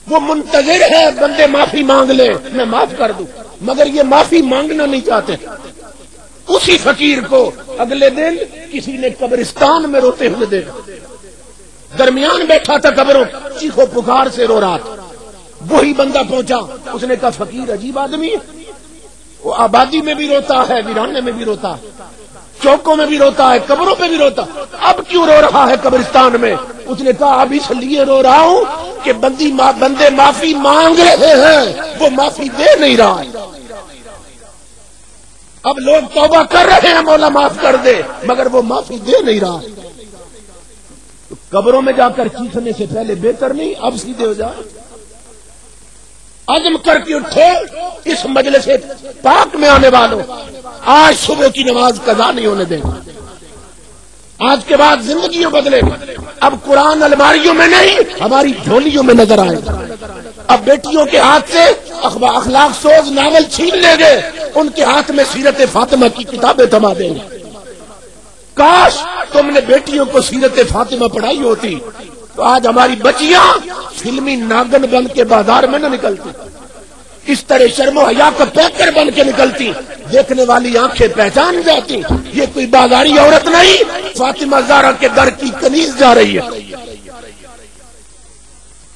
وہ منتظر ہے بندے معافی مانگ لے میں معاف کر دوں، مگر یہ معافی مانگنا نہیں چاہتے۔ اسی فقیر کو اگلے دن کسی نے قبرستان میں روتے ہوئے دیکھا، درمیان بیٹھا تھا قبروں، چیخو پکار سے رو رہا تھا۔ وہی بندہ پہنچا، اس نے کہا فقیر عجیب آدمی ہے، وہ آبادی میں بھی روتا ہے، ویرانے میں بھی روتا ہے، چوکوں میں بھی روتا ہے، قبروں پہ بھی روتا، اب کیوں رو رہا ہے قبرستان میں؟ اس نے کہا اب اس لیے رو رہا ہوں کہ بندے معافی مانگ رہے ہیں، وہ معافی دے نہیں رہا ہے۔ اب لوگ توبہ کر رہے ہیں مولا معاف کر دے، مگر وہ معافی دے نہیں رہا ہے۔ تو قبروں میں جا کر چیخنے سے پہلے بہتر نہیں اب سیدھے ہو جائے، عزم کر کے اٹھو۔ اس مجلس پاک میں آنے والوں، آج صبح کی نماز قضا نہیں ہونے دیں گے، آج کے بعد زندگیوں بدلے گی۔ اب قرآن الماریوں میں نہیں، ہماری جھولیوں میں نظر آئے گا۔ اب بیٹیوں کے ہاتھ سے اخلاق سوز ناول چھین لیں گے، ان کے ہاتھ میں سیرت فاطمہ کی کتابیں تھما دیں گے۔ کاش تم نے بیٹیوں کو سیرت فاطمہ پڑھائی ہوتی تو آج ہماری بچیاں فلمی ناگن بن کے بازار میں نہ نکلتی، اس طرح شرم و حیا کا پیکر بن کے نکلتی، دیکھنے والی آنکھیں پہچان جاتی یہ کوئی بازاری عورت نہیں، فاطمہ زہرا کے در کی کنیز جا رہی ہے۔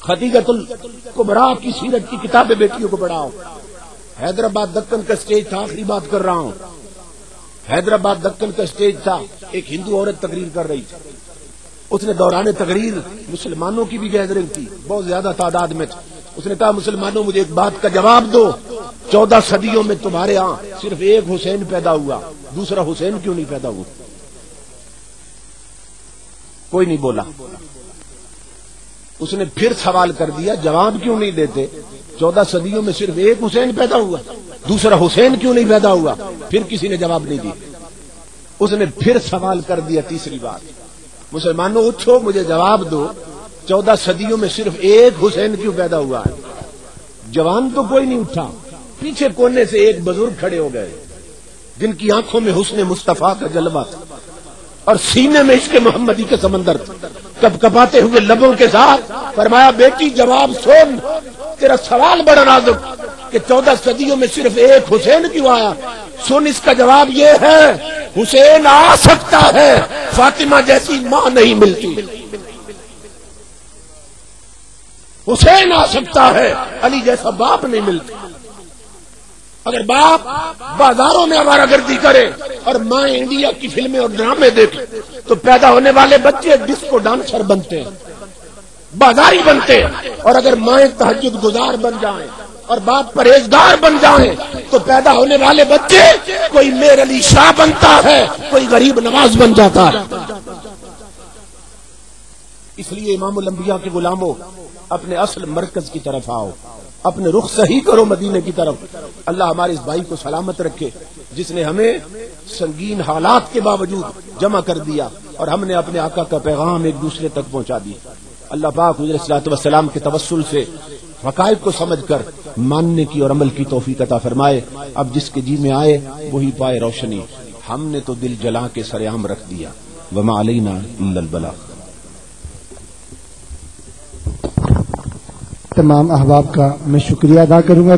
خدیجۃ الکبریٰ کی سیرت کی کتابیں بیٹیوں کو پڑھاؤ۔ حیدرآباد دکن کا اسٹیج تھا، آخری بات کر رہا ہوں، حیدرآباد دکن کا اسٹیج تھا، ایک ہندو عورت تقریر کر رہی تھی، اس نے دوران تقریر مسلمانوں کی بھی گیدرنگ تھی، بہت زیادہ تعداد میں تھی، اس نے کہا مسلمانوں مجھے ایک بات کا جواب دو، 14 صدیوں میں تمہارے ہاں صرف ایک حسین پیدا ہوا، دوسرا حسین کیوں نہیں پیدا ہوا؟ کوئی نہیں بولا۔ اس نے پھر سوال کر دیا جواب کیوں نہیں دیتے، 14 صدیوں میں صرف ایک حسین پیدا ہوا، دوسرا حسین کیوں نہیں پیدا ہوا؟ پھر کسی نے جواب نہیں دیا۔ اس نے پھر سوال کر دیا تیسری بار، مسلمانوں اٹھو مجھے جواب دو، 14 صدیوں میں صرف ایک حسین کیوں پیدا ہوا ہے؟ جوان تو کوئی نہیں اٹھا۔ پیچھے کونے سے ایک بزرگ کھڑے ہو گئے جن کی آنکھوں میں حسن مصطفیٰ کا جلوہ تھا اور سینے میں عشق محمدی کا سمندر تھا، کپ کپاتے ہوئے لبوں کے ساتھ فرمایا بیٹی جواب سن، تیرا سوال بڑا نازک کہ 14 صدیوں میں صرف ایک حسین کیوں آیا، سن اس کا جواب یہ ہے حسین آ سکتا ہے، فاطمہ جیسی ماں نہیں ملتی، حسین آ سکتا ہے، علی جیسا باپ نہیں ملتا۔ اگر باپ بازاروں میں آوارہ گردی کرے اور ماں انڈیا کی فلمیں اور ڈرامے دیکھے تو پیدا ہونے والے بچے ڈسکو ڈانسر بنتے ہیں، بازاری بنتے ہیں، اور اگر مائیں تہجد گزار بن جائیں اور باپ پرہیزگار بن جائیں تو پیدا ہونے والے بچے کوئی میر علی شاہ بنتا ہے، کوئی غریب نواز بن جاتا ہے۔ اس لیے امام الانبیاء کے غلاموں اپنے اصل مرکز کی طرف آؤ، اپنے رخ صحیح کرو مدینے کی طرف۔ اللہ ہمارے اس بھائی کو سلامت رکھے جس نے ہمیں سنگین حالات کے باوجود جمع کر دیا اور ہم نے اپنے آقا کا پیغام ایک دوسرے تک پہنچا دیا۔ اللہ پاک حضور صلی اللہ علیہ وسلم کے توسل سے حقائق کو سمجھ کر ماننے کی اور عمل کی توفیق عطا فرمائے۔ اب جس کے جی میں آئے وہی پائے روشنی، ہم نے تو دل جلا کے سرعام رکھ دیا، وما علینا الا البلاغ۔ تمام احباب کا میں شکریہ ادا کروں گا۔